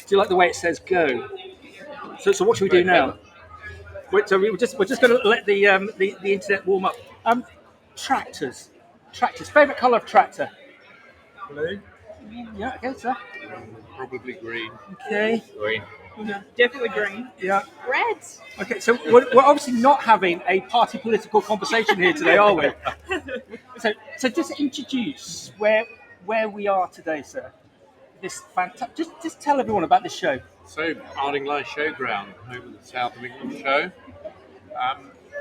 Do you like the way it says go? So what should we do now? So we're just going to let the internet warm up. Tractors. Tractors. Favorite color of tractor? Blue. Yeah. Okay, sir. Probably green. Okay. Green. Yeah, definitely green. Yeah. Red. Okay. So we're obviously not having a party political conversation here today, are we? So just introduce where we are today, sir. This fantastic. Just tell everyone about this show. So, Ardingly Showground, home of the South of England show.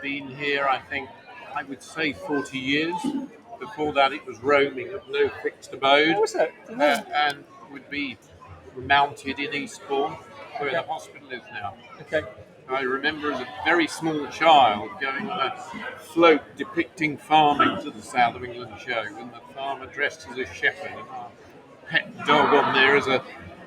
Been here, I think, I would say 40 years. Before that, it was roaming of no fixed abode. What was that? And would be mounted in Eastbourne, where the hospital is now. Okay. I remember as a very small child going on a float depicting farming to the South of England show, and the farmer dressed as a shepherd, and our pet dog on there as a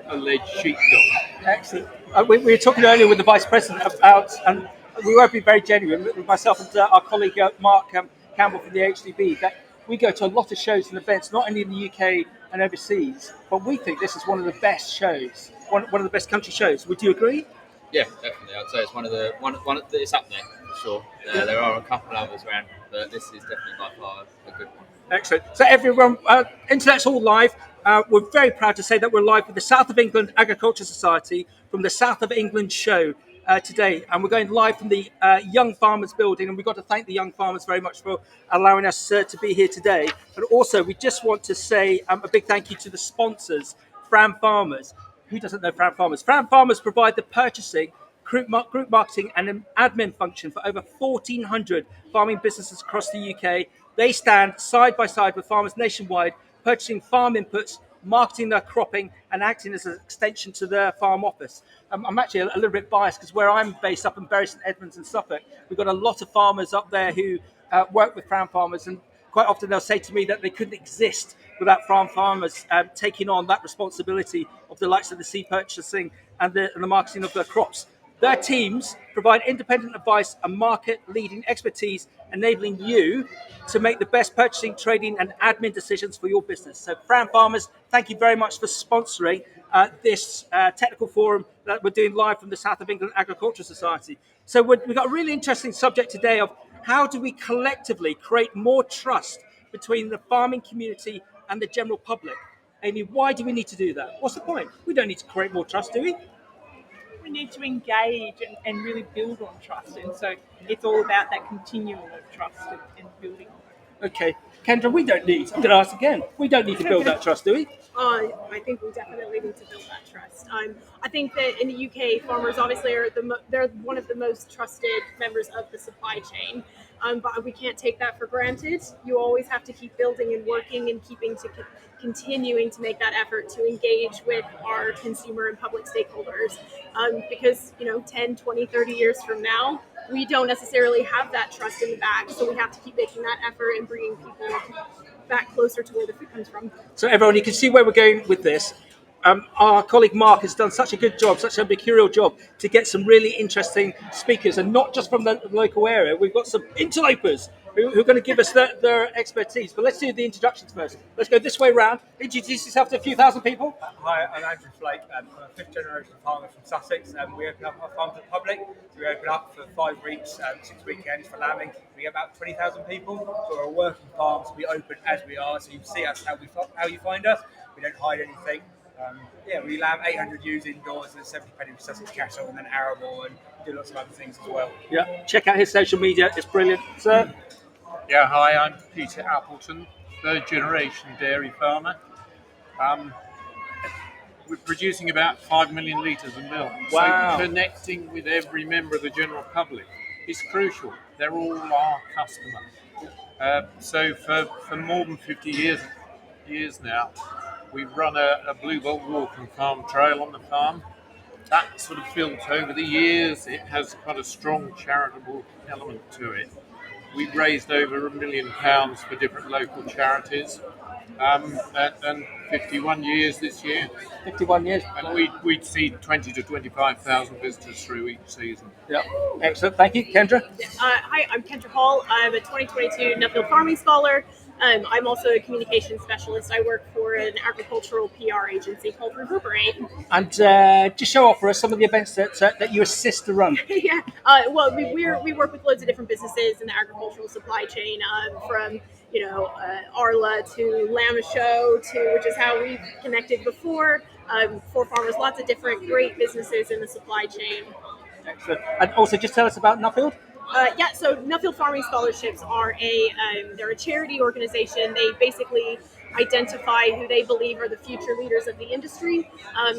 alleged sheepdog. Excellent. We were talking earlier with the Vice President about, and we won't be very genuine, with myself and our colleague Mark Campbell from the HDB, that we go to a lot of shows and events, not only in the UK and overseas, but we think this is one of the best shows, one of the best country shows. Would you agree? Yeah, definitely. I'd say it's one of it's up there for sure. There are a couple of others around, but this is definitely by far a good one. Excellent. So everyone, internet's all live. We're very proud to say that we're live with the South of England Agriculture Society from the South of England show today. And we're going live from the Young Farmers building. And we've got to thank the Young Farmers very much for allowing us to be here today. But also, we just want to say a big thank you to the sponsors, Fram Farmers. Who doesn't know Fram Farmers? Fram Farmers provide the purchasing, group marketing and an admin function for over 1,400 farming businesses across the UK. They stand side by side with farmers nationwide, purchasing farm inputs, marketing their cropping, and acting as an extension to their farm office. I'm actually a little bit biased because where I'm based up in Bury St Edmunds in Suffolk, we've got a lot of farmers up there who work with Fram Farmers, and quite often they'll say to me that they couldn't exist without farm farmers taking on that responsibility of the likes of the seed purchasing and the marketing of their crops. Their teams provide independent advice and market-leading expertise, enabling you to make the best purchasing, trading, and admin decisions for your business. So, Fram Farmers, thank you very much for sponsoring this technical forum that we're doing live from the South of England Agriculture Society. So, we've got a really interesting subject today of how do we collectively create more trust between the farming community and the general public. Amy, why do we need to do that? What's the point? We don't need to create more trust, do we? We need to engage and really build on trust. And so it's all about that continuum of trust and building on it. Okay. Kendra, we don't need, I'm going to ask again, we don't need to build that trust, do we? I think we definitely need to build that trust. I think that in the UK, farmers obviously are they're one of the most trusted members of the supply chain, but we can't take that for granted. You always have to keep building and working and continuing to make that effort to engage with our consumer and public stakeholders, because 10, 20, 30 years from now, we don't necessarily have that trust in the bag, so we have to keep making that effort and bringing people back closer to where the food comes from. So everyone, you can see where we're going with this. Our colleague Mark has done such a good job, such a mercurial job to get some really interesting speakers, and not just from the local area. We've got some interlopers who are going to give us their expertise. But let's do the introductions first. Let's go this way round. Introduce yourself to a few thousand people. Hi, I'm Andrew Flake. I'm a fifth generation farmer from Sussex. We open up our farm to the public. So we open up for 5 weeks, 6 weekends for lambing. We get about 20,000 people. So we're a working farm, so we open as we are. So you see us how you find us. We don't hide anything. We lamb 800 ewes indoors and 70 penny Sussex cattle, and then arable, and do lots of other things as well. Yeah, check out his social media. It's brilliant, sir. Yeah, hi, I'm Peter Appleton, third generation dairy farmer. We're producing about 5 million litres of milk. Wow. So connecting with every member of the general public is crucial. They're all our customers. So for more than 50 years now, we've run a bluebell walk and farm trail on the farm. That sort of built over the years. It has quite a strong charitable element to it. We've raised over £1 million for different local charities, and 51 years this year. 51 years. And we'd see 20 to 25,000 visitors through each season. Yeah, excellent. Thank you, Kendra. Hi, I'm Kendra Hall. I'm a 2022 Nuffield Farming Scholar. I'm also a communication specialist. I work for an agricultural PR agency called Reverberate. And just show off for us some of the events that you assist to run. Yeah. Well, we work with loads of different businesses in the agricultural supply chain, from Arla to Llama Show to, which is how we've connected before. For farmers, lots of different great businesses in the supply chain. Excellent. And also, just tell us about Nuffield. Yeah, so Nuffield Farming Scholarships are they're a charity organization. They basically identify who they believe are the future leaders of the industry.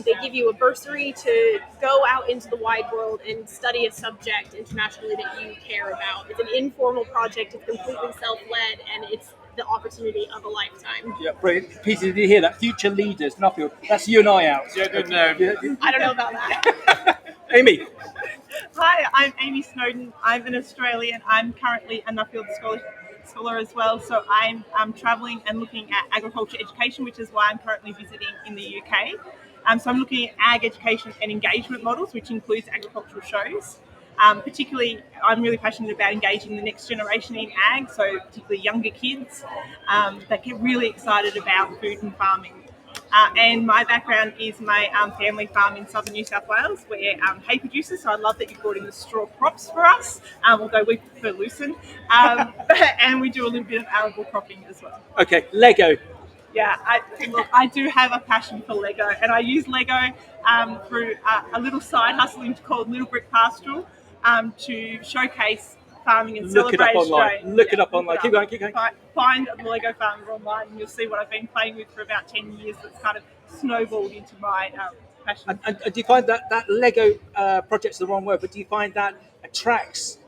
They give you a bursary to go out into the wide world and study a subject internationally that you care about. It's an informal project. It's completely self-led, and it's the opportunity of a lifetime. Yeah, brilliant. Peter, did you hear that? Future leaders, Nuffield. That's you and I out. Yeah, good. No. I don't know about that. Amy. Hi, I'm Amy Snowden. I'm an Australian. I'm currently a Nuffield scholar as well. So I'm travelling and looking at agriculture education, which is why I'm currently visiting in the UK. So I'm looking at ag education and engagement models, which includes agricultural shows. Particularly, I'm really passionate about engaging the next generation in ag, so particularly younger kids that get really excited about food and farming. And my background is my family farm in southern New South Wales. We're hay producers, so I love that you brought in the straw crops for us, although we prefer lucerne. And we do a little bit of arable cropping as well. Okay, Lego. Yeah, I do have a passion for Lego, and I use Lego through a little side hustle called Little Brick Pastoral to showcase farming and Look it celebrate up online. Australia. Look it up online. Keep going, keep going. Find the Lego Farmer online, and you'll see what I've been playing with for about 10 years. That's kind of snowballed into my passion. And do you find that Lego project's the wrong word, but do you find that attracts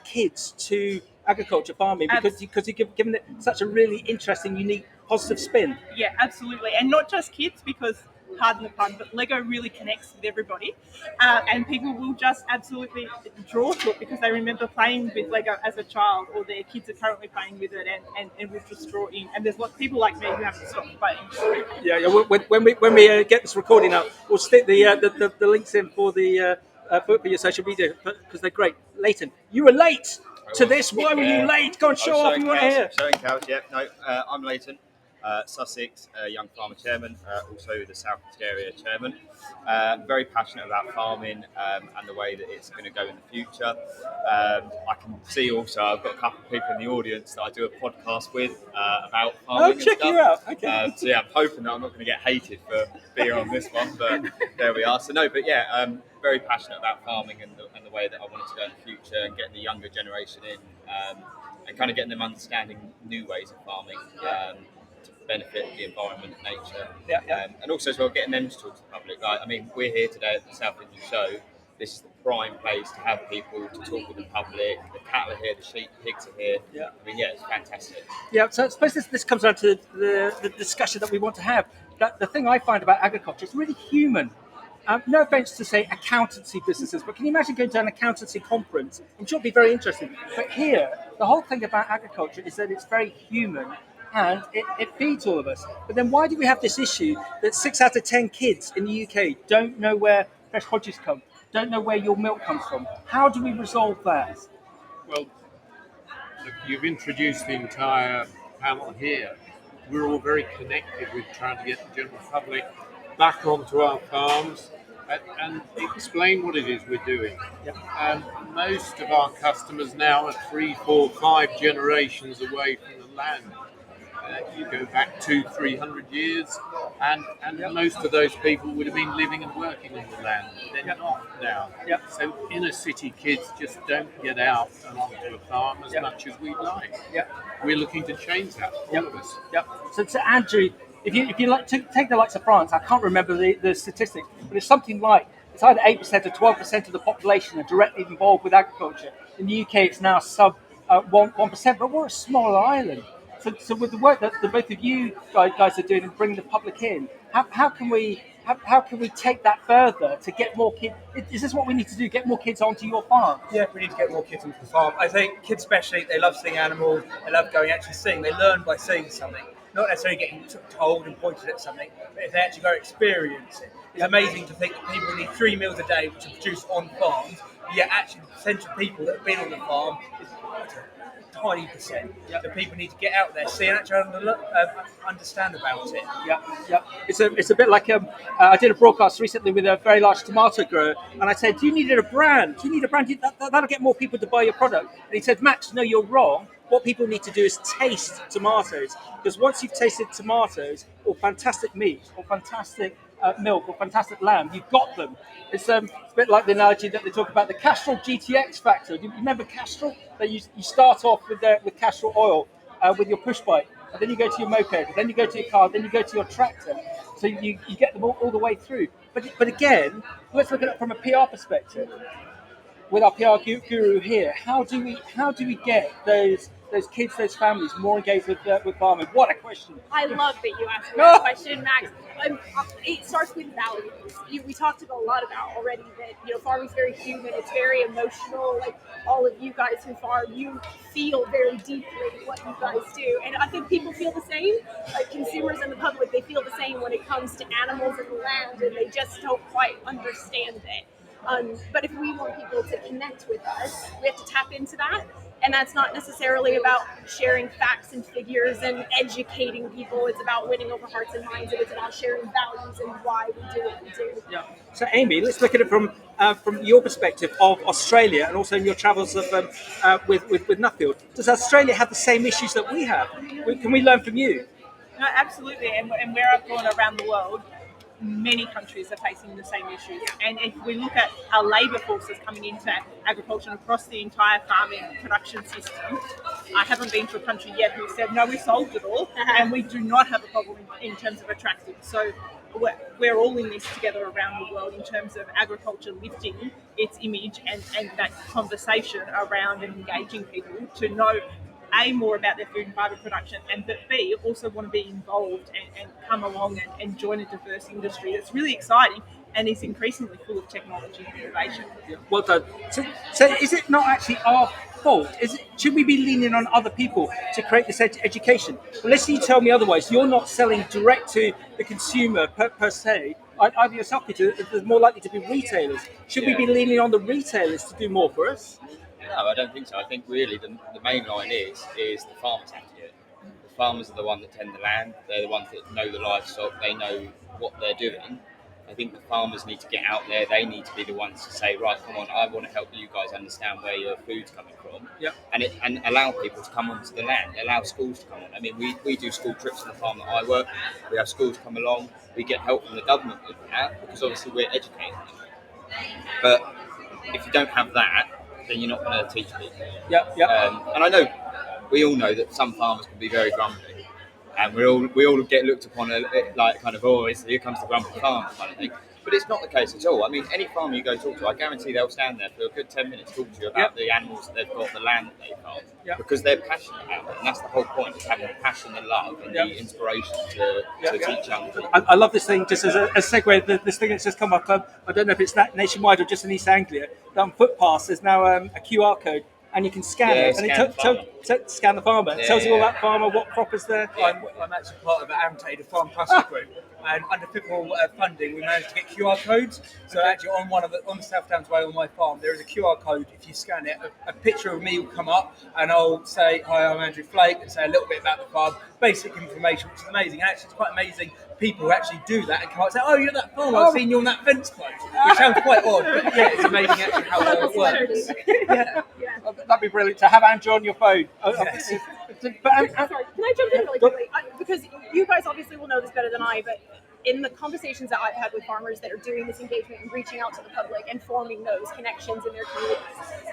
kids to agriculture farming because you've given it such a really interesting, unique, positive spin? Yeah, absolutely. And not just kids, because, pardon the pun, but Lego really connects with everybody. And people will just absolutely draw to it because they remember playing with Lego as a child, or their kids are currently playing with it and will just draw in. And there's lots of people like me who haven't stopped playing. Yeah. When we get this recording up, we'll stick the links in for the for your social media because they're great. Leighton, you were late to this. Why were you late? Go and show off. You want to hear? Showing cows, yeah. No, I'm Leighton, Sussex, young farmer chairman, also the South East area chairman. Very passionate about farming and the way that it's going to go in the future. I can see also I've got a couple of people in the audience that I do a podcast with about farming. Oh, check you out. Okay. So yeah, I'm hoping that I'm not going to get hated for being on this one, but there we are. So no, but yeah, very passionate about farming and the way that I want it to go in the future, and getting the younger generation in, and kind of getting them understanding new ways of farming to benefit the environment, nature, and also as well getting them to talk to the public. Like, I mean, we're here today at the South Indian Show. This is the prime place to have people to talk with the public. The cattle are here, the sheep, the pigs are here. Yeah. I mean, yeah, it's fantastic. Yeah, so I suppose this comes down to the discussion that we want to have. That the thing I find about agriculture is really human. No offence to say accountancy businesses, but can you imagine going to an accountancy conference? I'm sure it'd be very interesting. But here, the whole thing about agriculture is that it's very human and it feeds all of us. But then why do we have this issue that 6 out of 10 kids in the UK don't know where fresh produce come, don't know where your milk comes from? How do we resolve that? Well, look, you've introduced the entire panel here. We're all very connected with trying to get the general public back onto our farms and explain what it is we're doing. Yep. Most of our customers now are 3, 4, 5 generations away from the land. You go back 200-300 years, and most of those people would have been living and working on the land. They're not now. Yep. So inner city kids just don't get out and onto a farm as much as we'd like. Yep. We're looking to change that, all of us. Yep. So Andrew, if you like to take the likes of France, I can't remember the statistic, but it's something like it's either 8% or 12% of the population are directly involved with agriculture. In the UK, it's now sub 1%, but we're a smaller island. So with the work that the both of you guys are doing and bringing the public in, how can we take that further to get more kids? Is this what we need to do? Get more kids onto your farm? Yeah, we need to get more kids onto the farm. I think kids especially, they love seeing animals, they love going actually seeing, they learn by seeing something. not necessarily getting told and pointed at something, but if they actually go experience it. It's amazing to think that people need 3 meals a day, which are produced on farms, yet actually the percentage of people that have been on the farm is a tiny percent. The people need to get out there, see and actually understand about it. Yeah. It's a bit like I did a broadcast recently with a very large tomato grower, and I said, "Do you need a brand? Do you need a brand? That'll get more people to buy your product." And he said, "Max, no, you're wrong. What people need to do is taste tomatoes, because once you've tasted tomatoes or fantastic meat or fantastic milk or fantastic lamb, you've got them." It's a bit like the analogy that they talk about the Castrol GTX factor. Do you remember Castrol? That you start off with Castrol oil with your push bike, and then you go to your moped, then you go to your car, then you go to your tractor. So you get them all the way through. But again, let's look at it from a PR perspective. With our PR guru here, how do we get those kids, those families more engaged with farming? What a question! I love that you asked me that question, Max. It starts with values. We talked a lot about already that farming is very human. It's very emotional. Like all of you guys who farm, you feel very deeply what you guys do, and I think people feel the same. Like consumers and the public, they feel the same when it comes to animals and the land, and they just don't quite understand it. But if we want people to connect with us, we have to tap into that. And that's not necessarily about sharing facts and figures and educating people. It's about winning over hearts and minds, and it's about sharing values and why we do what we do. Yeah. So, Amy, let's look at it from your perspective of Australia and also in your travels with Nuffield. Does Australia have the same issues that we have? Can we learn from you? No, absolutely. And where I've gone around the world, many countries are facing the same issues. And if we look at our labour forces coming into agriculture across the entire farming production system, I haven't been to a country yet who said, no, we solved it all, and we do not have a problem in terms of attracting. So we're all in this together around the world in terms of agriculture lifting its image and that conversation around and engaging people to know A, more about their food and fibre production, and but B, also want to be involved and come along and join a diverse industry that's really exciting and is increasingly full of technology and innovation. Yeah, well done. So is it not actually our fault? Should we be leaning on other people to create this education? Unless you tell me otherwise, you're not selling direct to the consumer per se. Either yourself, Peter, there's more likely to be retailers. Should we be leaning on the retailers to do more for us? No, I don't think so. I think really the main line is the farmers have to do it. The farmers are the ones that tend the land. They're the ones that know the livestock. They know what they're doing. I think the farmers need to get out there. They need to be the ones to say, right, come on, I want to help you guys understand where your food's coming from. Yep. And allow people to come onto the land. Allow schools to come on. I mean, we do school trips on the farm that I work. We have schools come along. We get help from the government with that because obviously we're educating them. But if you don't have that, then you're not going to teach people. Yeah. And I know, we all know that some farmers can be very grumpy, and we all get looked upon like kind of, here comes the grumpy farmer kind of thing. But it's not the case at all. I mean, any farmer you go talk to, I guarantee they'll stand there for a good 10 minutes talking to you about the animals that they've got, the land that they farm, because they're passionate about it. And that's the whole point, is having the passion, the love, and the inspiration to teach young people. I love this thing, just as a segue, this thing that's just come up, I don't know if it's that nationwide or just in East Anglia, that on footpaths there's now a QR code, and you can scan it, and it scan the farmer. It tells you all about farmer, what crop is there. I'm actually part of AMTE, the Farm Cluster Group, and under federal funding, we managed to get QR codes. So actually, on South Downs Way on my farm, there is a QR code. If you scan it, a picture of me will come up, and I'll say, "Hi, I'm Andrew Flake," and say a little bit about the farm, basic information, which is amazing. And actually, it's quite amazing. People who actually do that and come up and say, "Oh, you're that farmer. I've seen you on that fence post," which sounds quite odd, but yeah, it's amazing actually how well it works. That'd be brilliant to have Andrew on your phone. Sorry, can I jump in really quickly? Because you guys obviously will know this better than I, but in the conversations that I've had with farmers that are doing this engagement and reaching out to the public and forming those connections in their communities,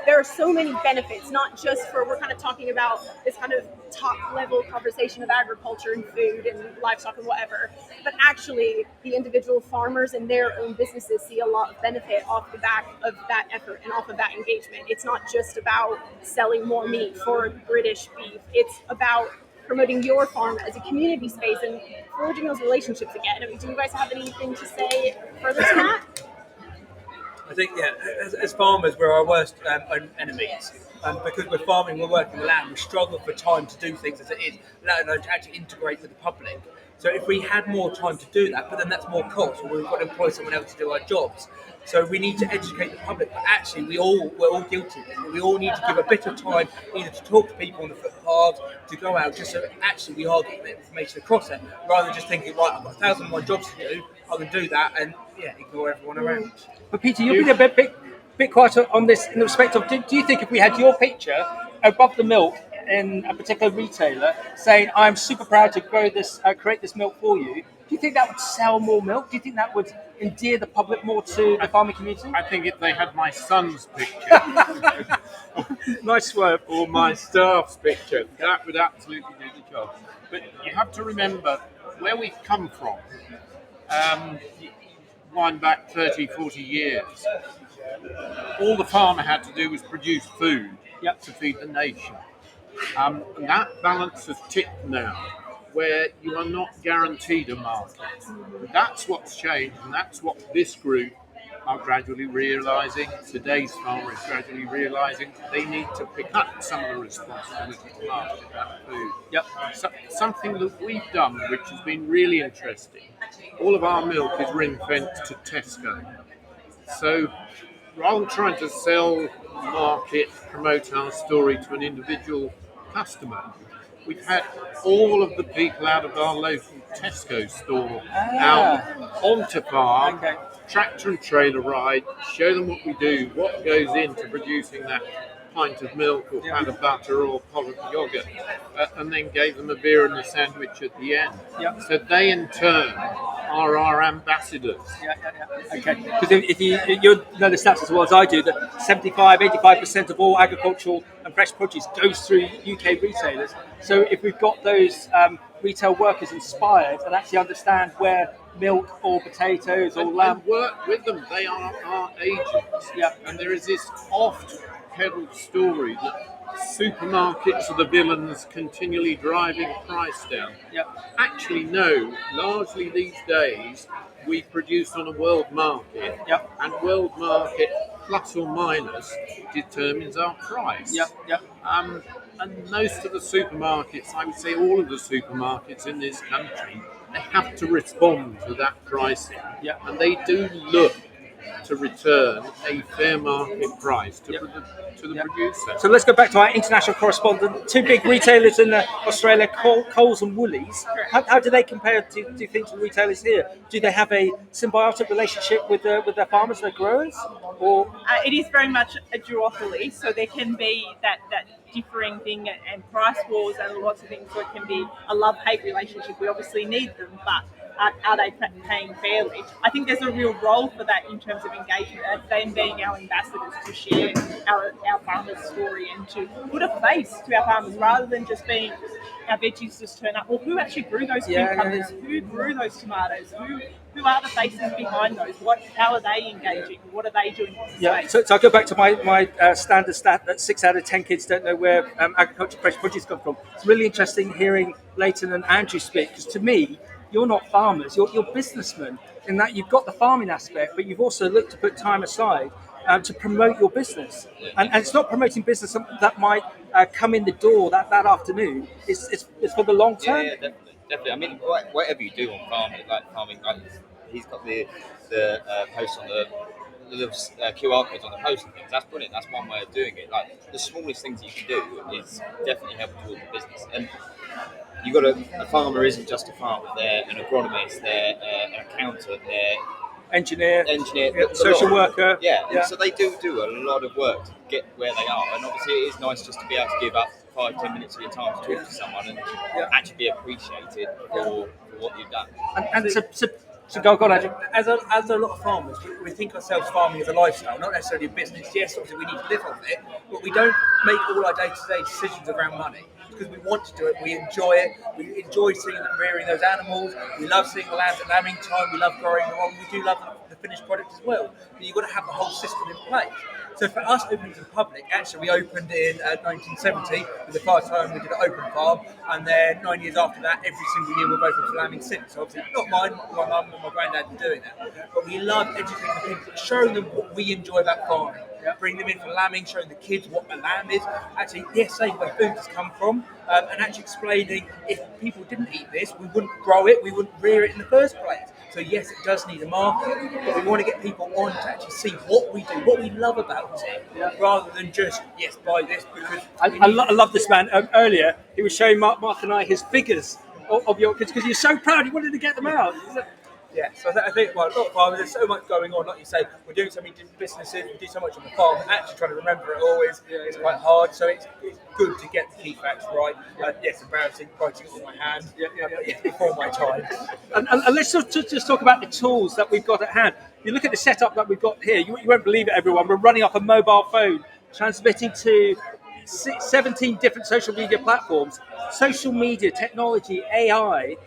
there are so many benefits, not just for, we're kind of talking about this kind of top level conversation of agriculture and food and livestock and whatever, but actually the individual farmers and their own businesses see a lot of benefit off the back of that effort and off of that engagement. It's not just about selling more meat for British beef. It's about promoting your farm as a community space and forging those relationships again. I mean, do you guys have anything to say further to that? I think, as farmers, we're our worst enemies. because we're farming, we're working the land, we struggle for time to do things as it is, let alone to actually integrate with the public. So if we had more time to do that, but then that's more cost, or we've got to employ someone else to do our jobs. So we need to educate the public, but actually we're all guilty of it. We all need to give a bit of time either to talk to people on the footpaths, to go out, just so actually we are getting the information across it, rather than just thinking, right, I've got 1,000 more jobs to do, I can do that, and ignore everyone around. But Peter, you've been a bit quieter on this in the respect of, do you think if we had your picture above the milk in a particular retailer saying, I'm super proud to grow this, create this milk for you, do you think that would sell more milk? Do you think that would endear the public more to the farming community? I think if they had my son's picture Nice swerve. or my staff's picture, that would absolutely do the job. But you have to remember where we've come from. Wind back 30, 40 years. All the farmer had to do was produce food to feed the nation. And that balance has tipped now, where you are not guaranteed a market. That's what's changed, and that's what this group are gradually realising. Today's farmer is gradually realising they need to pick up some of the responsibility to market that food. So, something that we've done, which has been really interesting, all of our milk is ring-fenced to Tesco. So rather than trying to sell, market, promote our story to an individual customer, we've had all of the people out of our local Tesco store out onto farm, tractor and trailer ride, show them what we do, what goes into producing that pint of milk or pound of butter or pot of yogurt, and then gave them a beer and a sandwich at the end. So they in turn are our ambassadors. Okay, because if you know the stats as well as I do, that 85% of all agricultural and fresh produce goes through UK retailers. So if we've got those retail workers inspired and actually understand where milk or potatoes or lamb, and work with them, they are our agents. And there is this oft-peddled story that supermarkets are the villains continually driving price down. Actually, no. Largely these days, we produce on a world market, and world market plus or minus determines our price. And most of the supermarkets, I would say all of the supermarkets in this country, they have to respond to that pricing. And they do look to return a fair market price to the producer. So let's go back to our international correspondent. Two big retailers in Australia, Coles and Woolies. How do they compare to you think to retailers here? Do they have a symbiotic relationship with their farmers, their growers, or it is very much a duopoly? So there can be that differing thing and price wars and lots of things. So it can be a love-hate relationship. We obviously need them, but are they paying fairly? I think there's a real role for that in terms of engagement, them being our ambassadors to share our farmers' story and to put a face to our farmers rather than just being our veggies just turn up. Well, who actually grew those cucumbers? Who grew those tomatoes? Who are the faces behind those? How are they engaging? What are they doing? So I go back to my standard stat that 6 out of 10 kids don't know where agriculture fresh produce come from. It's really interesting hearing Leighton and Andrew speak, because to me, you're not farmers, you're businessmen, in that you've got the farming aspect, but you've also looked to put time aside to promote your business. And it's not promoting business that might come in the door that afternoon. It's for the long term. Yeah, definitely. I mean, whatever you do on farming, like he's got the post on the little QR codes on the post and things. That's brilliant. That's one way of doing it. Like the smallest things you can do is definitely help towards the business. And you got a farmer isn't just a farmer. They're an agronomist. They're an accountant. They're engineer, social worker. So they do a lot of work to get where they are. And obviously, it is nice just to be able to give up 5-10 minutes of your time to talk to someone and actually be appreciated for what you've done. And to go on, Andrew. As a lot of farmers, we think ourselves farming as a lifestyle, not necessarily a business. Yes, obviously we need to live off it, but we don't make all our day-to-day decisions around money because we want to do it. We enjoy it. We enjoy seeing and rearing those animals. We love seeing the lambs at lambing time. We love growing them on. We do love the finished product as well. But you've got to have the whole system in place. So for us opening to the public, actually we opened in 1970. It was the first time we did an open farm, and then 9 years after that, every single year we've opened for lambing since. So obviously not mine, my mum and my granddad were doing that. But we love educating the people, showing them what we enjoy about farming. bring them in for lambing, showing the kids what a lamb is. Actually, yes, saying where food has come from, and actually explaining if people didn't eat this, we wouldn't grow it, we wouldn't rear it in the first place. So yes, it does need a market, but we want to get people on to actually see what we do, what we love about it, rather than just, yes, buy this because I love this man. Earlier, he was showing Mark and I his figures of your kids because you're so proud. He wanted to get them out. Yeah, so I think, well, a lot of farmers, there's so much going on. Like you say, we're doing so many different businesses, we do so much on the farm, and actually trying to remember it all is quite hard. So it's good to get the key facts right. Yes, embarrassing, writing it on my hand. But yes, before my time. And let's just talk about the tools that we've got at hand. You look at the setup that we've got here. You won't believe it, everyone. We're running off a mobile phone, transmitting to 17 different social media platforms. Social media, technology, AI.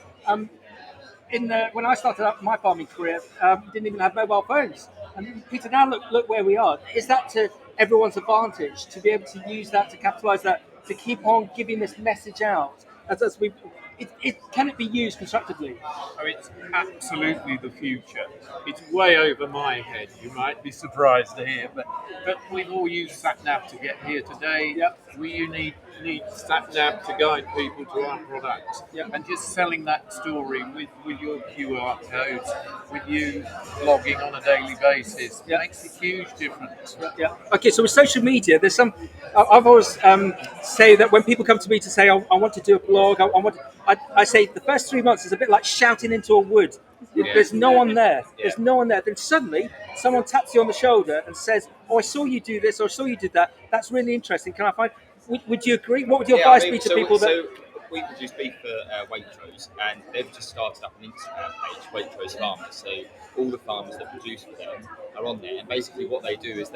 When I started up my farming career, we didn't even have mobile phones. And Peter, now look where we are. Is that to everyone's advantage to be able to use that to capitalise that to keep on giving this message out? As we, can it be used constructively? Oh, it's absolutely the future. It's way over my head. You might be surprised to hear, but we've all used SatNav to get here today. Yep. We need SatNav to guide people to our products. Yep. And just selling that story with your QR codes, with you logging on a daily basis, makes a huge difference. Yeah. Okay. So with social media, there's some. I've always say that when people come to me to say, I want to do a blog, I say the first 3 months is a bit like shouting into a wood. There's no one there. There's no one there. Then suddenly someone taps you on the shoulder and says, "Oh, I saw you do this, or I saw you did that. That's really interesting. Can I find?" Would you agree? What would your advice be to people that? So we produce beef for Waitrose, and they've just started up an Instagram page, Waitrose Farmers. So all the farmers that produce for them are on there, and basically what they do is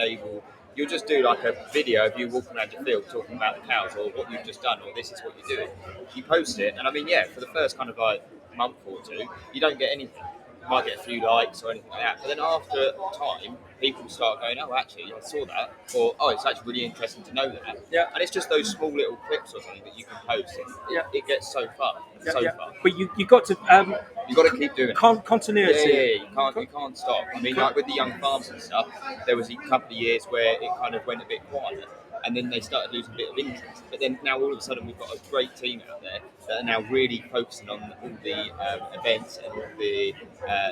you'll just do like a video of you walking around your field talking about the cows or what you've just done or this is what you're doing. You post it, and I mean, for the first kind of like month or two, you don't get anything. You might get a few likes or anything like that, but then after time, people start going, "Oh, actually, I saw that," or "Oh, it's actually really interesting to know that." Yeah. And it's just those small little clips or something that you can post. It gets so far, far. But you got to You got to keep doing it. Continuity. You can't stop. I mean, like with the young farms and stuff, there was a couple of years where it kind of went a bit quiet, and then they started losing a bit of interest. But then now all of a sudden we've got a great team out there that are now really focusing on all the events and all the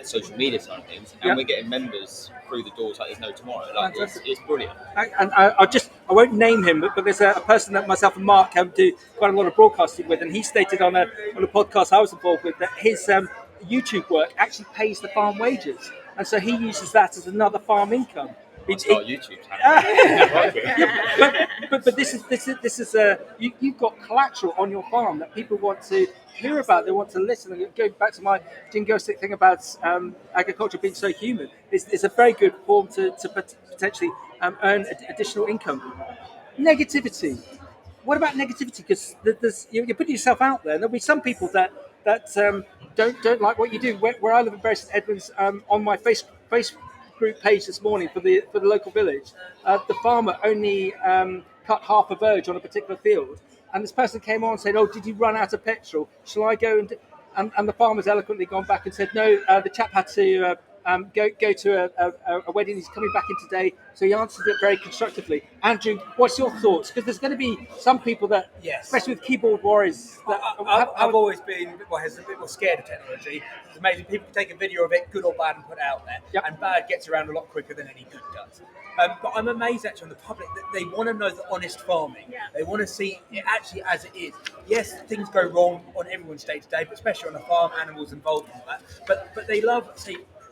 social media side of things, and we're getting members through the doors like there's no tomorrow. Like it's brilliant. I won't name him, but there's a person that myself and Mark do quite a lot of broadcasting with, and he stated on a podcast I was involved with that his YouTube work actually pays the farm wages, and so he uses that as another farm income. It's got a YouTube channel. But this is you've got collateral on your farm that people want to hear about. They want to listen. And going back to my jingoistic thing about agriculture being so human, it's a very good form to potentially earn additional income. Negativity. What about negativity? Because you're putting yourself out there. There'll be some people that don't like what you do. Where I live in Bury St Edmunds, on my Facebook group page this morning for the local village, the farmer only cut half a verge on a particular field, and this person came on and said, "Oh, did you run out of petrol? Shall I go and the farmer's eloquently gone back and said, "No, the chap had to go to a wedding. He's coming back in today." So he answered it very constructively. Andrew, what's your thoughts? Because there's going to be some people that, especially with keyboard warriors, that I've always been a bit more scared of technology. It's amazing. People can take a video of it, good or bad, and put it out there. And bad gets around a lot quicker than any good does. But I'm amazed actually on the public that they want to know the honest farming. They want to see it actually as it is. Yes, things go wrong on everyone's day to day, but especially on the farm, animals involved in that. But they love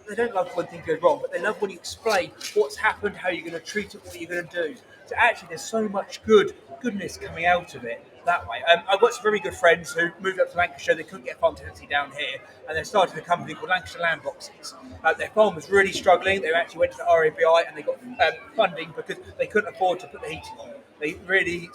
they don't love when things go wrong, but they love when you explain what's happened, how you're going to treat it, what you're going to do. So actually, there's so much goodness coming out of it that way. I've got some very good friends who moved up to Lancashire. They couldn't get farm tenancy down here, and they started a company called Lancashire Land Boxes. Their farm was really struggling. They actually went to the RABI and they got funding because they couldn't afford to put the heating on. They really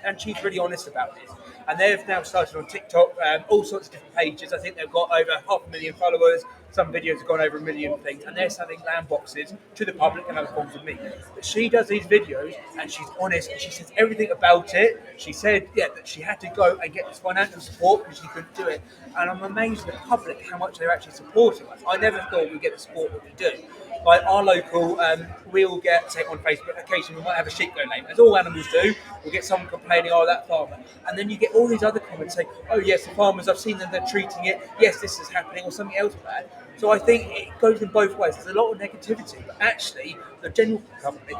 and she's really honest about this. And they've now started on TikTok, all sorts of different pages. I think they've got over 500,000 followers. Some videos have gone over 1 million things, and they're selling lamb boxes to the public and other forms of meat. But she does these videos, and she's honest, and she says everything about it. She said, that she had to go and get this financial support because she couldn't do it. And I'm amazed at the public how much they're actually supporting us. I never thought we'd get the support that we do. Like our local we all get, say, on Facebook, occasionally we might have a sheep going lame, as all animals do. We'll get someone complaining, oh, that farmer. And then you get all these other comments saying, oh, yes, the farmers, I've seen them, they're treating it. Yes, this is happening, or something else bad. So I think it goes in both ways. There's a lot of negativity, but actually, the general public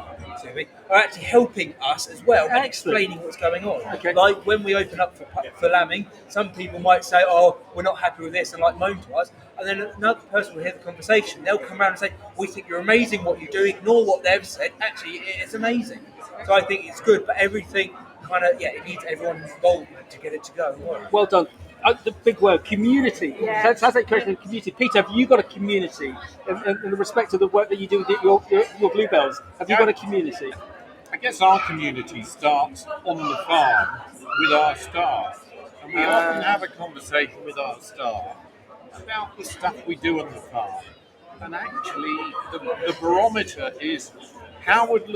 are actually helping us as well and explaining what's going on. Okay. Like when we open up for lambing, some people might say, oh, we're not happy with this, and like moan to us. And then another person will hear the conversation. They'll come around and say, we think you're amazing what you do. Ignore what they've said. Actually, it's amazing. So I think it's good, but everything kind of, it needs everyone's involvement to get it to go. Well done. The big word, community. Yeah. Sounds like creating a community. Peter, have you got a community in respect to the work that you do with your bluebells? Have you got a community? I guess our community starts on the farm with our staff, and we often have a conversation with our staff about the stuff we do on the farm. And actually, the barometer is how would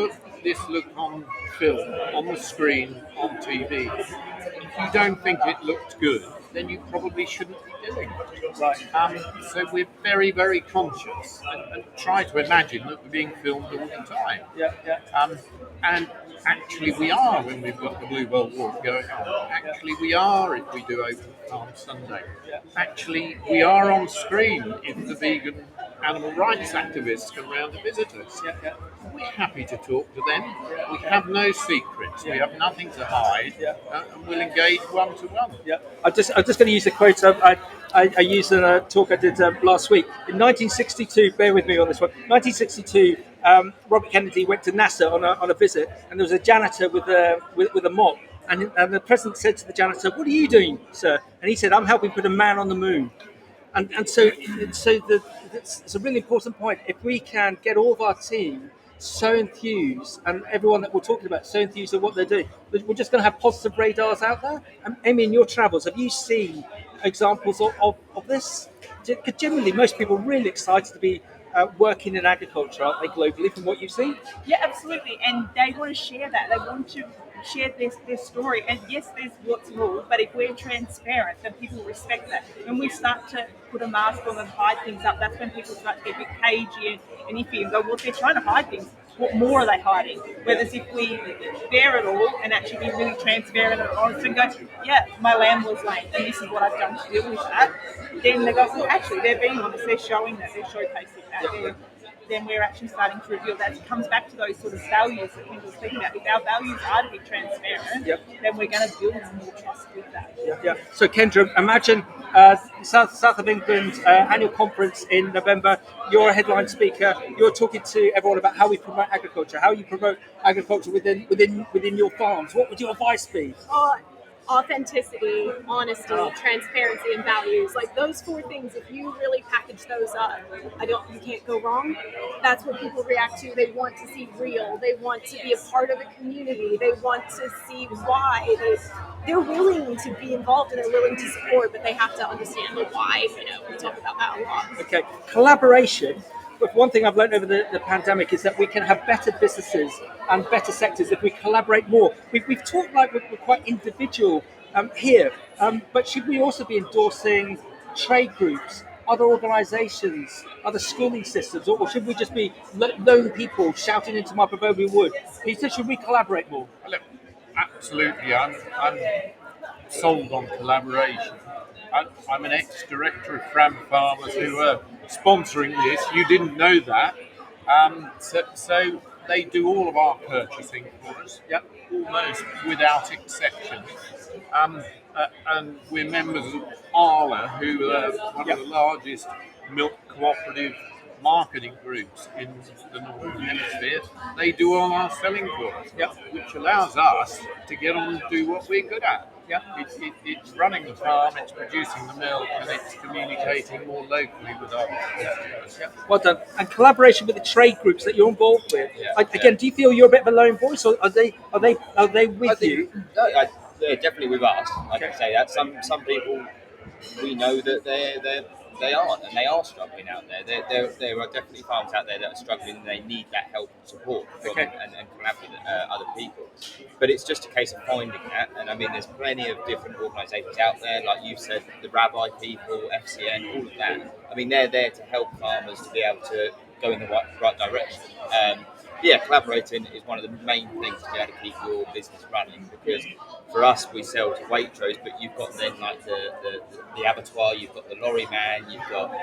this look on film, on the screen, on TV. If you don't think it looked good, then you probably shouldn't be doing it. Right. So we're very, very conscious and try to imagine that we're being filmed all the time. Yeah. And actually we are when we've got the Bluebell Walk going on. Actually we are if we do Open Farm Sunday. Actually we are on screen if the vegan animal rights activists come round to visit us. We're happy to talk to them. We have no secrets. We have nothing to hide, and we'll engage one-to-one. Yeah, I'm just going to use the quote I used in a talk I did last week. In 1962, bear with me on this one. 1962, Robert Kennedy went to NASA on a visit, and there was a janitor with a mop, and the president said to the janitor, "What are you doing, sir?" And he said, "I'm helping put a man on the moon." And so it's a really important point. If we can get all of our team so enthused, and everyone that we're talking about so enthused of what they're doing, we're just going to have positive radars out there. And Amy, in your travels, have you seen examples of this? Because generally, most people are really excited to be working in agriculture, aren't they, globally, from what you've seen? Yeah, absolutely. And they want to share that. They want to share their story. And yes, there's lots of rules, but if we're transparent, then people respect that. When we start to put a mask on and hide things up, that's when people start to get a bit cagey and iffy and go, well, if they're trying to hide things, what more are they hiding? Whereas if we bear it all and actually be really transparent and honest and go, yeah, my lamb was lame and this is what I've done to deal with that, then they go, well, actually, they're being honest, they're showing that, they're showcasing that, then we're actually starting to reveal that. It comes back to those sort of values that people are speaking about. If our values are to be transparent, then we're going to build more trust with that. Yeah. So Kendra, imagine South of England annual conference in November. You're a headline speaker. You're talking to everyone about how we promote agriculture, how you promote agriculture within your farms. What would your advice be? Authenticity, honesty, transparency, and values. Like those four things, if you really package those up, you can't go wrong. That's what people react to. They want to see real. They want to be a part of a community. They want to see why. They're willing to be involved and they're willing to support, but they have to understand the why. We talk about that a lot. Okay, collaboration. But one thing I've learned over the pandemic is that we can have better businesses and better sectors if we collaborate more. We've talked like we're quite individual here, but should we also be endorsing trade groups, other organisations, other schooling systems, or should we just be lone people shouting into my proverbial wood? Peter, should we collaborate more? Look, absolutely. I'm sold on collaboration. I'm an ex-director of Fram Farmers who are sponsoring this. You didn't know that. So they do all of our purchasing for us, almost without exception. And we're members of ARLA, who are one of the largest milk cooperative marketing groups in the Northern Hemisphere. They do all our selling for us, which allows us to get on and do what we're good at. It's running the farm, it's producing the milk, and it's communicating more locally with our customers. Well done. And collaboration with the trade groups that you're involved with. Again, do you feel you're a bit of a lone voice, or are they with you? They're definitely with us. I can say that. Some people we know that they aren't, and they are struggling out there. There are definitely farms out there that are struggling, and they need that help and support from and collaborate with other people. But it's just a case of finding that. And I mean, there's plenty of different organisations out there, like you said, the Rabbi people, FCN, all of that. I mean, they're there to help farmers to be able to go in the right direction. yeah, collaborating is one of the main things to be able to keep your business running, because for us, we sell to Waitrose, but you've got then like the abattoir, you've got the lorry man, you've got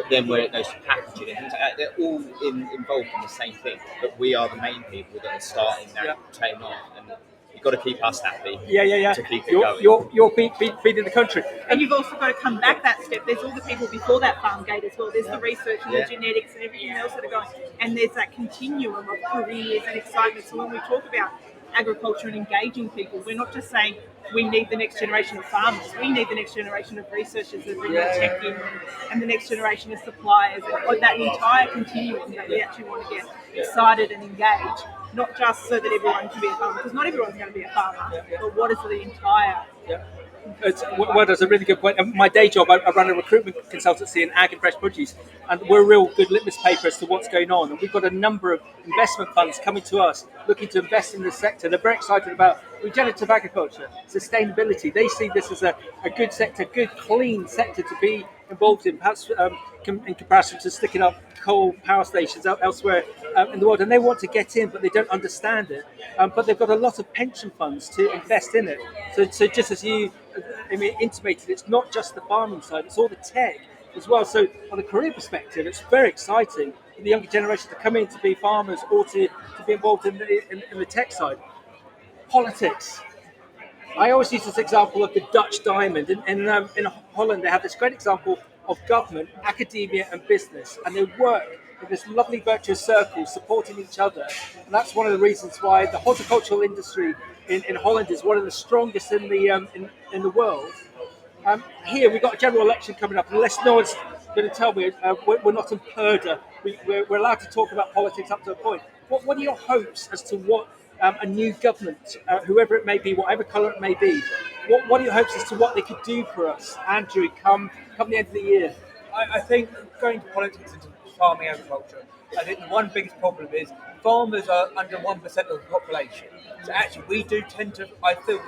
then where it goes to packaging and things like that. They're all involved in the same thing, but we are the main people that are starting that chain off, and you've got to keep us happy to keep it going. You're feeding the country. And you've also got to come back that step. There's all the people before that farm gate as well. There's the research and the genetics and everything else that are going. And there's that continuum of careers and excitement. So when we talk about agriculture and engaging people, we're not just saying we need the next generation of farmers. We need the next generation of researchers that bring the tech in, and the next generation of suppliers, and that entire continuum that we actually want to get excited and engaged. Not just so that everyone can be a farmer, because not everyone's going to be a farmer, but what is the entire... That's a really good point. And my day job, I run a recruitment consultancy in ag and fresh produce, and we're a real good litmus paper as to what's going on. And we've got a number of investment funds coming to us looking to invest in this sector. They're very excited about regenerative agriculture, sustainability. They see this as a good sector, good, clean sector to be involved in, perhaps in comparison to sticking up coal power stations elsewhere in the world. And they want to get in, but they don't understand it. But they've got a lot of pension funds to invest in it. So just as you intimated, it's not just the farming side, it's all the tech as well. So on a career perspective, it's very exciting for the younger generation to come in to be farmers or to be involved in the tech side. Politics. I always use this example of the Dutch diamond. In Holland, they have this great example of government, academia, and business, and they work in this lovely virtuous circle, supporting each other. And that's one of the reasons why the horticultural industry in Holland is one of the strongest in the world. Here we've got a general election coming up, unless no one's going to tell me we're not in Purda. We're allowed to talk about politics up to a point. What are your hopes as to what a new government, whoever it may be, whatever colour it may be, what are your hopes as to what they could do for us, Andrew, come the end of the year? I think going to politics into farming agriculture, I think the one biggest problem is farmers are under 1% of the population. So actually we do tend to, I feel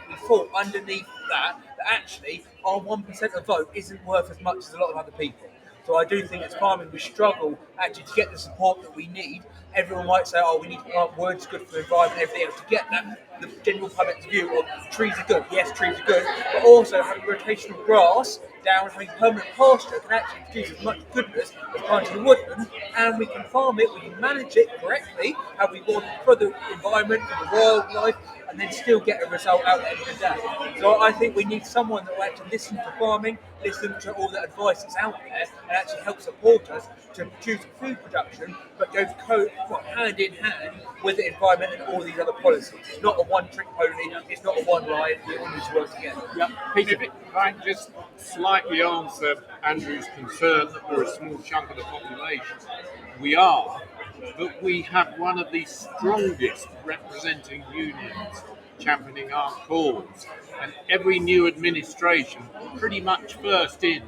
we fall underneath that actually our 1% of vote isn't worth as much as a lot of other people. So I do think as farming we struggle actually to get the support that we need. Everyone might say, we need to plant woods, good for the environment, everything else, to get the general public's view of trees are good. Yes, trees are good, but also having rotational grass down, having permanent pasture can actually produce as much goodness as planting a woodland, and we can farm it, we can manage it correctly, how we want for the environment, for the wildlife, and then still get a result out at the end of the day. So I think we need someone that will actually listen to farming, listen to all the advice that's out there, and actually help support us to produce food production, but goes hand in hand with the environment and all these other policies. It's not a one-trick pony, it's not a one-line, we all need to work together. Yeah, Peter. If I can just slightly answer Andrew's concern that we're a small chunk of the population. We are, but we have one of the strongest representing unions championing our cause. And every new administration, pretty much first in,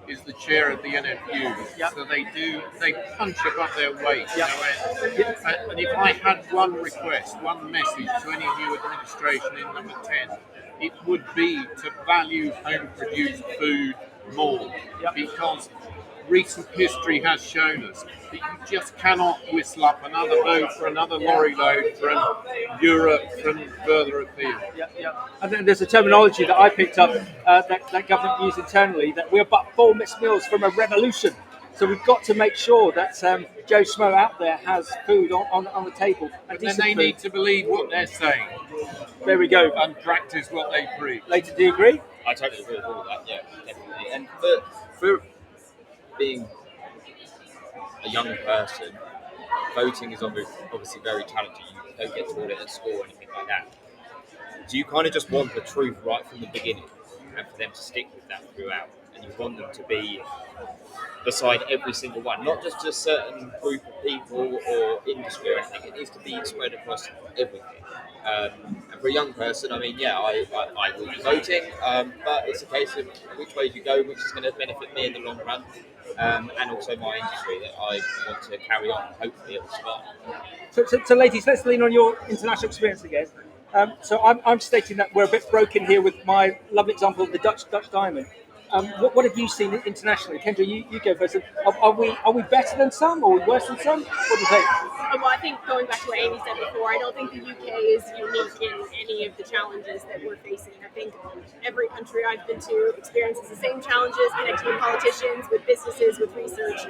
is the chair of the NFU. So they punch above their weight. And if I had one request, one message to any new administration in number 10, it would be to value home-produced food more, because recent history has shown us that you just cannot whistle up another boat for another lorry load from Europe, from further afield. And then there's a terminology that I picked up that government use internally, that we're but 4 missed meals from a revolution. So we've got to make sure that Joe Schmo out there has food on the table. And then they need to believe what they're saying. There we go. And practice what they preach. Later, do you agree? I totally agree with all that, yeah, definitely. And for being a young person, voting is obviously very challenging. You don't get taught it at school or anything like that. Do you kind of just want the truth right from the beginning and for them to stick with that throughout? And you want them to be beside every single one, not just a certain group of people or industry or anything. It needs to be spread across everything. And for a young person, I mean, I will be voting, but it's a case of which way you go, which is going to benefit me in the long run, and also my industry that I want to carry on. Hopefully, it will survive. So, ladies, let's lean on your international experience again. So I'm stating that we're a bit broken here with my lovely example of the Dutch diamond. What have you seen internationally? Kendra, you go first. Are we better than some or worse than some? What do you think? Well, I think going back to what Amy said before, I don't think the UK is unique in any of the challenges that we're facing. I think every country I've been to experiences the same challenges, connecting with politicians, with businesses, with research.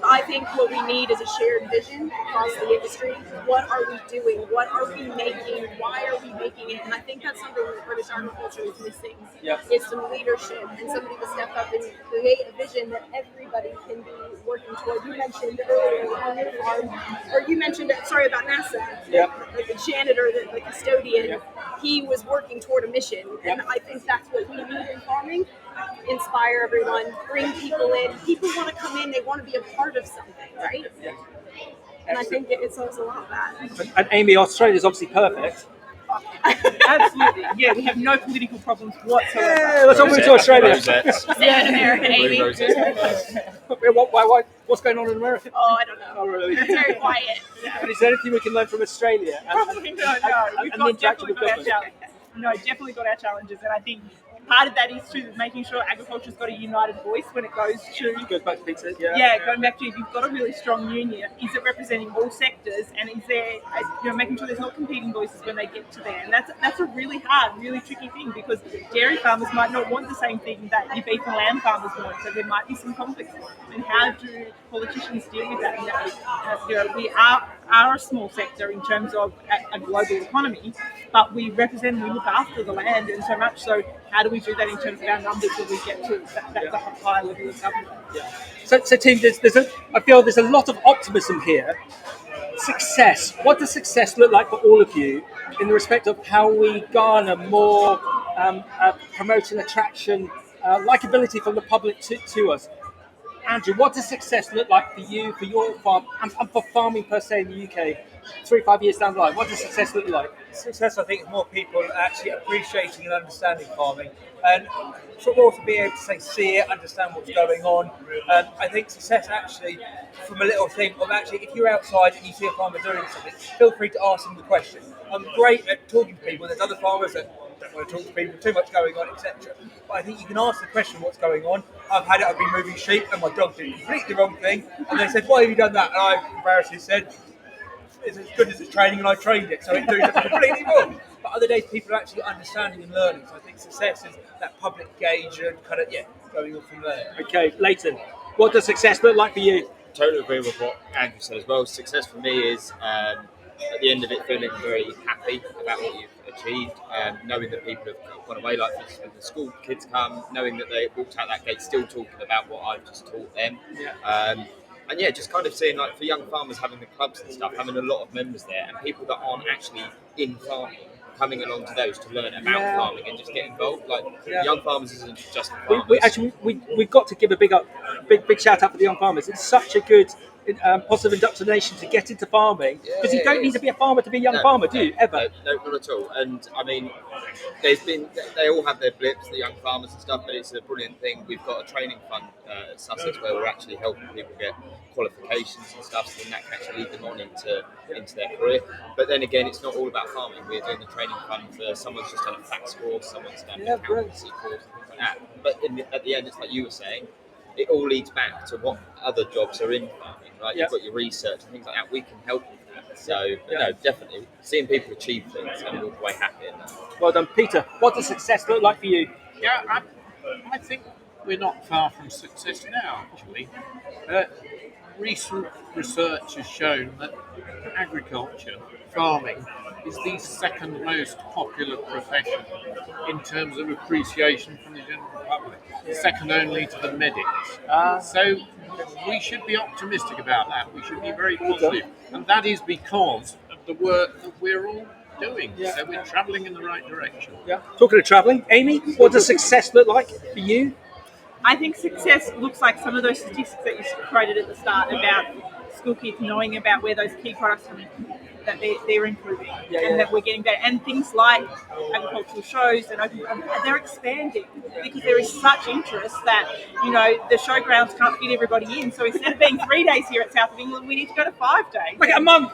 I think what we need is a shared vision across the industry. What are we doing? What are we making? Why are we making it? And I think that's something that British agriculture is missing. Yeah. Is some leadership and somebody to step up and create a vision that everybody can be working toward. You mentioned earlier on your farm, or you mentioned, sorry, about NASA, like the janitor, the custodian, he was working toward a mission. And I think that's what we need in farming. Inspire everyone, bring people in. People want to come in, they want to be a part of something, right? Yeah. And I think it's also a lot of that. And Amy, Australia's obviously perfect. Absolutely. Yeah, we have no political problems whatsoever. Yeah, let's all move to Australia. Rosettes. Yeah, in America, Blue Amy. rosettes. What's going on in America? Oh, I don't know. Oh, really? It's very quiet. And is there anything we can learn from Australia? Probably no. We've and the interaction definitely with got our government? challenges. No, definitely got our challenges, and I think part of that is to making sure agriculture's got a united voice when it goes to. Goes back to Peter. Going back to if you've got a really strong union, is it representing all sectors, and is there, making sure there's not competing voices when they get to there, and that's a really hard, really tricky thing because dairy farmers might not want the same thing that your beef and lamb farmers want, so there might be some conflicts. And how do politicians deal with that? We are a small sector in terms of a global economy, but we represent and we look after the land, and so much so. How do we do that in terms of our numbers when we get to that high level of government? So team, I feel there's a lot of optimism here. Success. What does success look like for all of you in the respect of how we garner more promotion, attraction, likability from the public to us? Andrew, what does success look like for you, for your farm, and for farming per se in the UK, 3-5 years down the line? What does success look like? Success, I think, is more people actually appreciating and understanding farming, and for all to be able to see it, understand what's going on. I think success actually, from a little thing of actually, if you're outside and you see a farmer doing something, feel free to ask them the question. I'm great at talking to people. There's other farmers that don't want to talk to people, too much going on, etc. But I think you can ask the question, what's going on? I've been moving sheep and my dog did completely the wrong thing, and they said, why have you done that? And I embarrassingly said, it's as good as it's training and I trained it, so it's doing something completely wrong. But other days people are actually understanding and learning, so I think success is that public gauge and kind of, going on from there. Okay, Leighton, what does success look like for you? Totally agree with what Andrew said as well. Success for me is at the end of it feeling very happy about what you've achieved, knowing that people have gone away, like when the school kids come, knowing that they walked out that gate still talking about what I've just taught them. And just kind of seeing, like, for young farmers having the clubs and stuff, having a lot of members there, and people that aren't actually in farming coming along to those to learn about farming and just get involved. Like, young farmers isn't just farmers. We've got to give a big shout out for the young farmers. It's such a good positive indoctrination to get into farming, because you don't need to be a farmer to be a young farmer, do you? Ever? No, not at all. And I mean, they all have their blips, the young farmers and stuff, but it's a brilliant thing. We've got a training fund at Sussex where we're actually helping people get qualifications and stuff, so then that can actually lead them on into their career. But then again, it's not all about farming. We're doing the training fund for someone's just done a fax course, someone's done an accountancy course, and things like that. But at the end, it's like you were saying, it all leads back to what other jobs are in farming, right? You've got your research and things like that. We can help with that. So, definitely seeing people achieve things and walk away happy. Well done, Peter. What does success look like for you? Yeah, I think we're not far from success now, actually. Recent research has shown that agriculture, farming, is the second most popular profession in terms of appreciation from the general public, second only to the medics. So we should be optimistic about that. We should be very positive. And that is because of the work that we're all doing. So we're travelling in the right direction. Talking of travelling, Amy, what does success look like for you? I think success looks like some of those statistics that you quoted at the start about school kids knowing about where those key products are, that they're improving that we're getting better. And things like agricultural shows and they're expanding because there is such interest that, the showgrounds can't fit everybody in. So instead of being 3 days here at South of England, we need to go to 5 days. Like a month.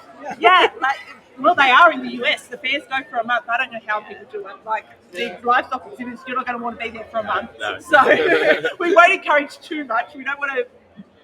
Well, they are in the US. The fairs go for a month. I don't know how people do it. Like, the livestock exhibits, you're not going to want to be there for a month. No. So we won't encourage too much. We don't want to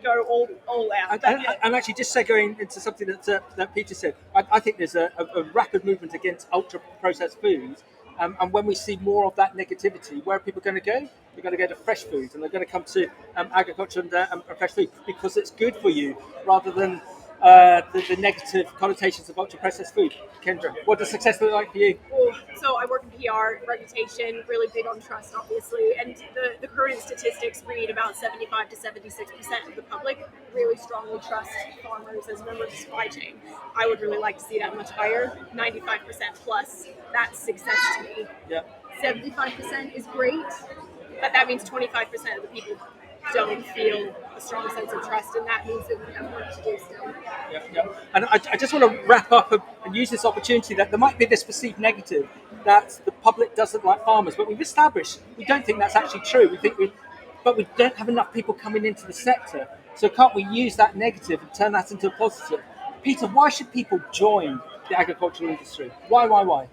go all out. And, But, and, and actually, just going into something that Peter said, I think there's a rapid movement against ultra processed foods. And when we see more of that negativity, where are people going to go? They're going to go to fresh foods, and they're going to come to agriculture and fresh food because it's good for you, rather than the negative connotations of ultra processed food. Kendra, what does success look like for you? Well, so I work in PR, reputation, really big on trust, obviously. And the current statistics read about 75 to 76% of the public really strongly trust farmers as members of the supply chain. I would really like to see that much higher, 95% plus. That's success to me. Yeah. 75% is great, but that means 25% of the people don't feel a strong sense of trust, and that means that we have work to do still. Yeah. And I just want to wrap up and use this opportunity that there might be this perceived negative that the public doesn't like farmers, but we've established we don't think that's actually true. But we don't have enough people coming into the sector. So can't we use that negative and turn that into a positive? Peter, why should people join the agricultural industry? Why?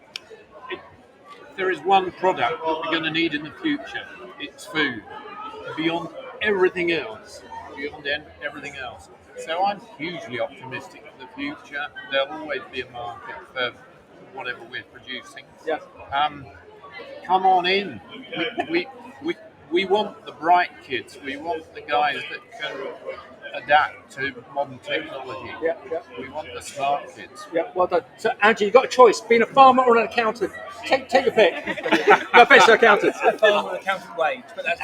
There is one product that we're going to need in the future. It's food. Beyond everything else. Everything else. So I'm hugely optimistic for the future. There'll always be a market for whatever we're producing. Yeah. Come on in. We want the bright kids. We want the guys that can adapt to modern technology. Yeah. We want the smart kids. Yeah, well done. So, Andrew, you've got a choice: being a farmer or an accountant. Take your pick. No offense to accountants. A farmer with accountant wage, but that's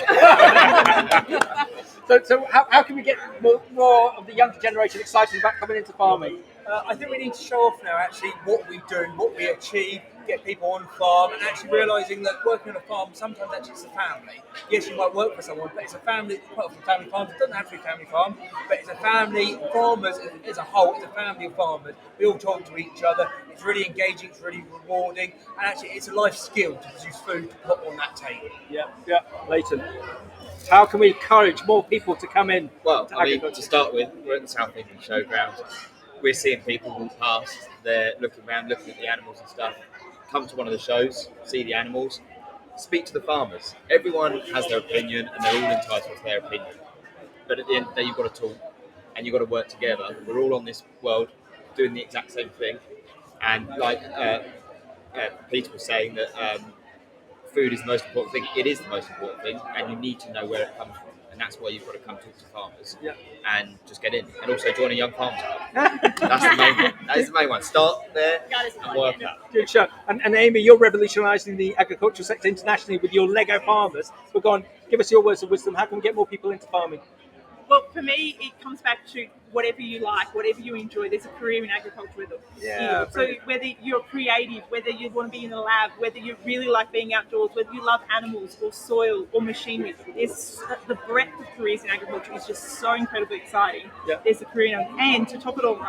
not So how can we get more of the younger generation excited about coming into farming? I think we need to show off now actually what we do, what we achieve, get people on farm, and actually realising that working on a farm sometimes actually it's a family. Yes, you might work for someone, but it's a family. Quite often family farms. It doesn't have to be a family farm, but it's a family. Farmers as a whole, it's a family of farmers. We all talk to each other. It's really engaging. It's really rewarding, and actually it's a life skill to produce food to put on that table. Yeah. Leighton, how can we encourage more people to come in? Well, to I mean, agriculture? to start with, we're at the South England Showground. We're seeing people walk past, they're looking around, looking at the animals and stuff. Come to one of the shows, see the animals, speak to the farmers. Everyone has their opinion and they're all entitled to their opinion. But at the end of the day, you've got to talk and you've got to work together. We're all on this world doing the exact same thing. And like Peter was saying, that food is the most important thing. It is the most important thing, and you need to know where it comes from. And that's why you've got to come talk to farmers and just get in. And also join a young farmers club. That's the main one. That is the main one. Start there and work out. Good show. And Amy, you're revolutionising the agricultural sector internationally with your Lego farmers. But go on, give us your words of wisdom. How can we get more people into farming? Well, for me, it comes back to whatever you like, whatever you enjoy. There's a career in agriculture with it. Yeah, So whether you're creative, whether you want to be in the lab, whether you really like being outdoors, whether you love animals or soil or machinery, there's the breadth of careers in agriculture is just so incredibly exciting. Yeah. There's a career in, and to top it all,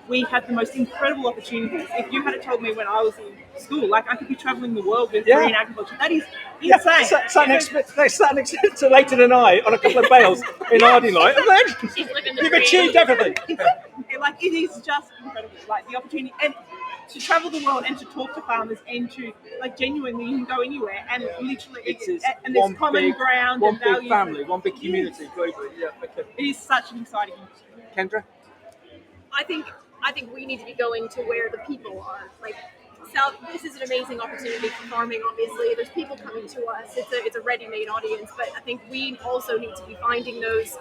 we have the most incredible opportunities. If you had told me when I was in school, like I could be traveling the world with a career in agriculture, that is insane. Sat next to Leighton and I on a couple of bales in Harding Light. She's living the You've dream. achieved everything. Like it is just incredible, like the opportunity and to travel the world and to talk to farmers and to like genuinely you can go anywhere and literally and there's common ground one and big values. family, one big community globally. Yeah, okay. It is such an exciting industry. Kendra? I think we need to be going to where the people are. Like South, this is an amazing opportunity for farming. Obviously, there's people coming to us. It's a ready-made audience, but I think we also need to be finding those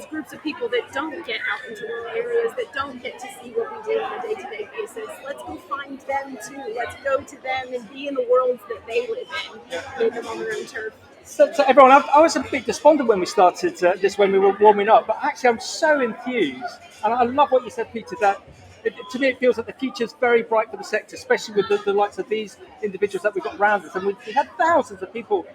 groups of people that don't get out into rural areas, that don't get to see what we do on a day-to-day basis. Let's go find them too. Let's go to them and be in the worlds that they live in. Meet them on their own turf. So everyone, I was a bit despondent when we started this, when we were warming up, but actually I'm so enthused, and I love what you said, Peter, that to me it feels like the future is very bright for the sector, especially with the likes of these individuals that we've got around us, and we had thousands of people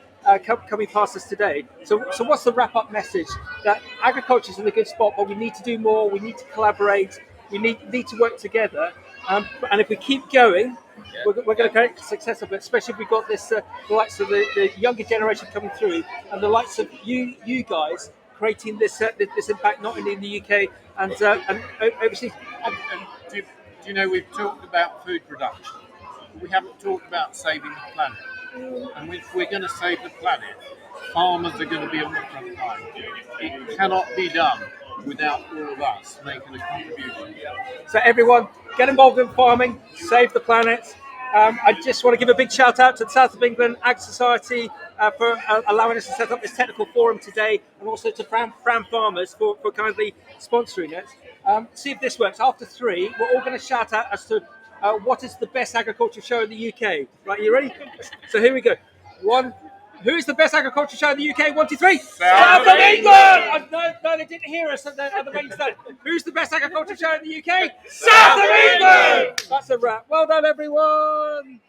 coming past us today. So what's the wrap-up message? That agriculture is in a good spot, but we need to do more, we need to collaborate, we need to work together, and if we keep going, we're going to create success of it, especially if we've got this the likes of the younger generation coming through, and the likes of you guys creating this impact not only in the UK and overseas. And do you know, we've talked about food production. We haven't talked about saving the planet. And if we're going to save the planet, farmers are going to be on the front line. It cannot be done without all of us making a contribution. So everyone, get involved in farming, save the planet. I just want to give a big shout out to the South of England Ag Society for allowing us to set up this technical forum today, and also to Fram Farmers for kindly sponsoring it. See if this works. After 3, we're all going to shout out as to what is the best agriculture show in the UK. Right, you ready? So here we go. 1. Who is the best agriculture show in the UK? 1, 2, 3. South of England! No, they didn't hear us at the main stage. Who's the best agriculture show in the UK? South of England! That's a wrap. Well done, everyone.